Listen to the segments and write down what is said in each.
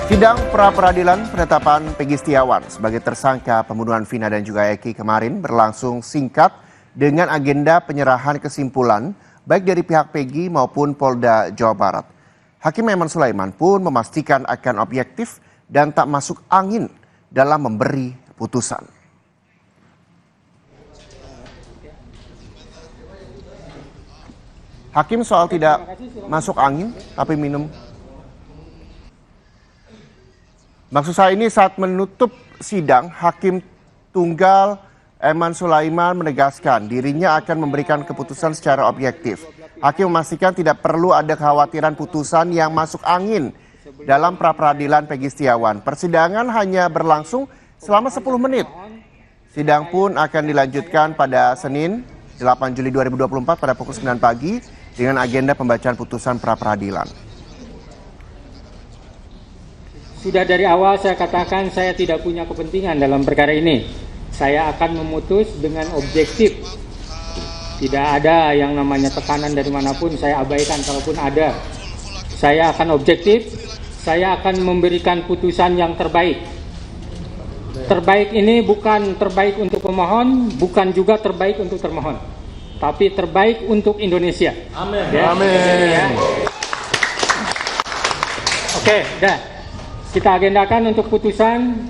Sidang pra-peradilan penetapan Peggy Setiawan sebagai tersangka pembunuhan Vina dan juga Eki kemarin berlangsung singkat dengan agenda penyerahan kesimpulan baik dari pihak Peggy maupun Polda Jawa Barat. Hakim Eman Sulaiman pun memastikan akan objektif dan tak masuk angin dalam memberi putusan. Hakim soal tidak masuk angin tapi minum. Maksud saya ini saat menutup sidang, Hakim Tunggal Eman Sulaiman menegaskan dirinya akan memberikan keputusan secara objektif. Hakim memastikan tidak perlu ada kekhawatiran putusan yang masuk angin dalam pra-peradilan Peggy Setiawan. Persidangan hanya berlangsung selama 10 menit. Sidang pun akan dilanjutkan pada Senin 8 Juli 2024 pada pukul 9 pagi dengan agenda pembacaan putusan pra-peradilan. Sudah dari awal saya katakan saya tidak punya kepentingan dalam perkara ini. Saya akan memutus dengan objektif. Tidak ada yang namanya tekanan dari manapun, saya abaikan kalaupun ada. Saya akan objektif, saya akan memberikan putusan yang terbaik. Terbaik ini bukan terbaik untuk pemohon, bukan juga terbaik untuk termohon. Tapi terbaik untuk Indonesia. Amin. Ya, amin. Ya. Oke, dah. Kita agendakan untuk putusan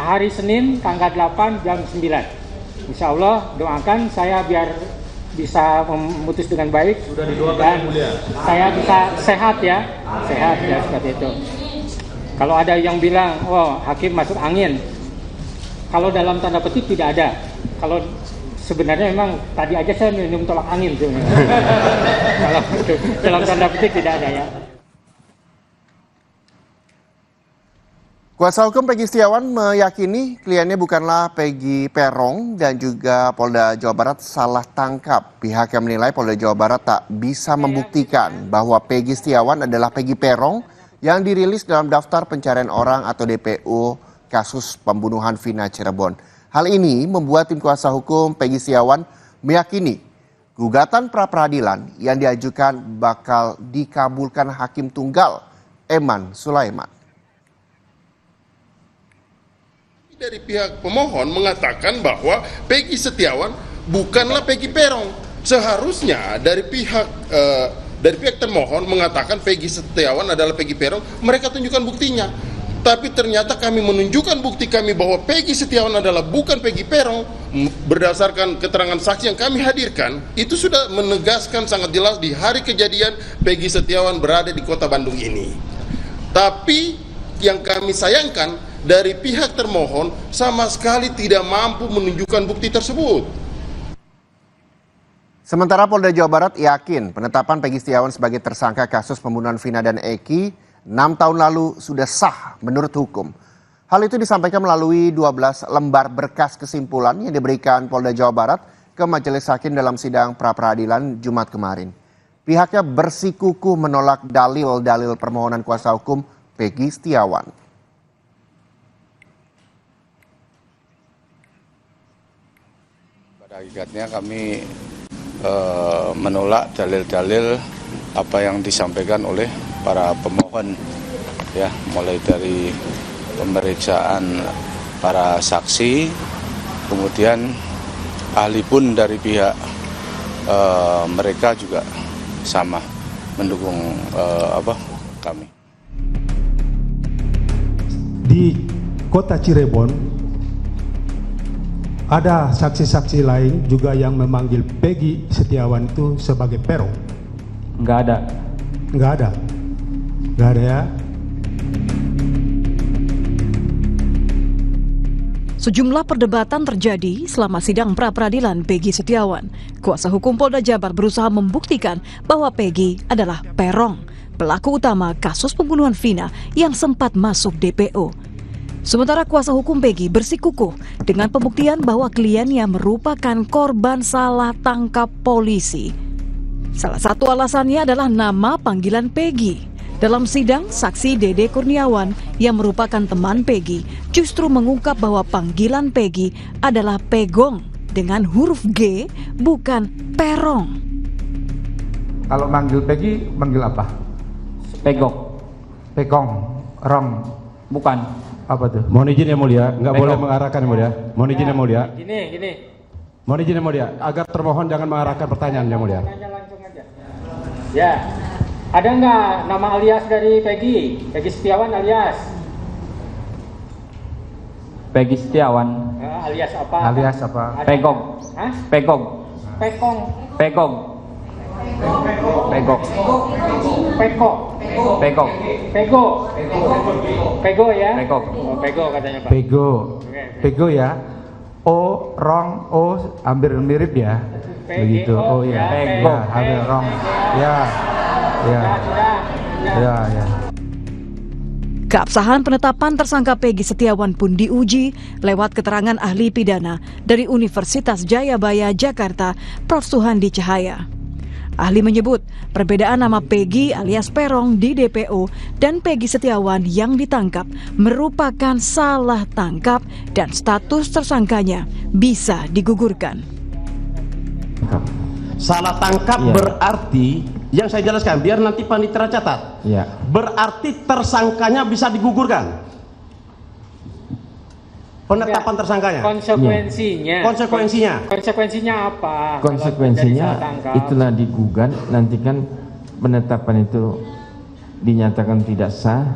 hari Senin tanggal 8 jam 9. Insya Allah doakan saya biar bisa memutus dengan baik. Sudah didoakan mulia. Saya bisa sehat ya seperti itu. Kalau ada yang bilang, oh hakim masuk angin, kalau dalam tanda petik tidak ada. Kalau sebenarnya memang tadi aja saya minum tolak angin sebenarnya. Kalau dalam tanda petik tidak ada ya. Kuasa hukum Peggy Setiawan meyakini kliennya bukanlah Peggy Peron dan juga Polda Jawa Barat salah tangkap. Pihak yang menilai Polda Jawa Barat tak bisa membuktikan bahwa Peggy Setiawan adalah Peggy Peron yang dirilis dalam daftar pencarian orang atau DPO kasus pembunuhan Vina Cirebon. Hal ini membuat tim kuasa hukum Peggy Setiawan meyakini gugatan pra-peradilan yang diajukan bakal dikabulkan Hakim Tunggal Eman Sulaiman. Dari pihak pemohon mengatakan bahwa Peggy Setiawan bukanlah Peggy Peron. Seharusnya dari pihak termohon mengatakan Peggy Setiawan adalah Peggy Peron, mereka tunjukkan buktinya. Tapi ternyata kami menunjukkan bukti kami bahwa Peggy Setiawan adalah bukan Peggy Peron berdasarkan keterangan saksi yang kami hadirkan. Itu sudah menegaskan sangat jelas di hari kejadian Peggy Setiawan berada di kota Bandung ini. Tapi yang kami sayangkan dari pihak termohon sama sekali tidak mampu menunjukkan bukti tersebut. Sementara Polda Jawa Barat yakin penetapan Peggy Setiawan sebagai tersangka kasus pembunuhan Vina dan Eki 6 tahun lalu sudah sah menurut hukum. Hal itu disampaikan melalui 12 lembar berkas kesimpulan yang diberikan Polda Jawa Barat ke Majelis Hakim dalam sidang pra-peradilan Jumat kemarin. Pihaknya bersikukuh menolak dalil-dalil permohonan kuasa hukum Peggy Setiawan. Hakikatnya kami menolak dalil-dalil apa yang disampaikan oleh para pemohon, ya, mulai dari pemeriksaan para saksi, kemudian ahli pun dari pihak mereka juga sama mendukung kami. Di kota Cirebon ada saksi-saksi lain juga yang memanggil Peggy Setiawan itu sebagai Peron. Enggak ada. Enggak ada. Enggak ada ya. Sejumlah perdebatan terjadi selama sidang pra-peradilan Peggy Setiawan. Kuasa hukum Polda Jabar berusaha membuktikan bahwa Peggy adalah Peron, pelaku utama kasus pembunuhan Vina yang sempat masuk DPO. Sementara kuasa hukum Peggy bersikukuh dengan pembuktian bahwa kliennya merupakan korban salah tangkap polisi. Salah satu alasannya adalah nama panggilan Peggy. Dalam sidang, saksi Dede Kurniawan yang merupakan teman Peggy justru mengungkap bahwa panggilan Peggy adalah Pegong dengan huruf G, bukan Perong. Kalau manggil Peggy, manggil apa? Pegong. Pegong. Ram. Bukan. Apa tuh? Mohon izin yang mulia, nggak Pegong. boleh mengarahkan yang mulia. Mohon izin yang mulia. Gini. Mohon izin yang mulia, agar termohon jangan mengarahkan pertanyaan yang mulia. Tanya langsung aja. Ya. Ada nggak nama alias dari Peggy? Peggy Setiawan alias? Peggy Setiawan. Alias apa? Alias apa? Ada Pegong. nggak? Hah? Pegong. Pekong. Pegong. Pegong. Peko. Pegong. Pego. Pego ya? Pego. Oh, Pego katanya Pak. Pego. Pego ya. O, rong, O hampir mirip ya. Begitu. Oh ya. Pego. Ya, hampir rong. Ya. Ya. Ya. Keabsahan penetapan tersangka Peggy Setiawan pun diuji lewat keterangan ahli pidana dari Universitas Jayabaya, Jakarta, Prof. Suhandi Cahaya. Ahli menyebut perbedaan nama Peggy alias Perong di DPO dan Peggy Setiawan yang ditangkap merupakan salah tangkap dan status tersangkanya bisa digugurkan. Salah tangkap berarti, yang saya jelaskan biar nanti panitera catat, berarti tersangkanya bisa digugurkan. Penetapan tersangkanya. Konsekuensinya apa? Konsekuensinya itulah digugat, nanti kan penetapan itu dinyatakan tidak sah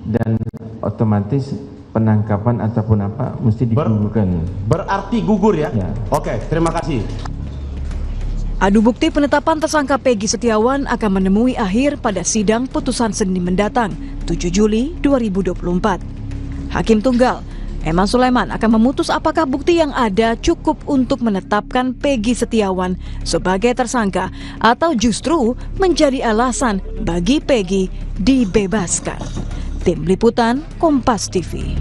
dan otomatis penangkapan ataupun apa mesti digugurkan. Berarti gugur ya? Oke, terima kasih. Adu bukti penetapan tersangka Peggy Setiawan akan menemui akhir pada sidang putusan Senin mendatang, 7 Juli 2024. Hakim Tunggal Eman Sulaiman akan memutus apakah bukti yang ada cukup untuk menetapkan Peggy Setiawan sebagai tersangka atau justru menjadi alasan bagi Peggy dibebaskan. Tim Liputan Kompas TV.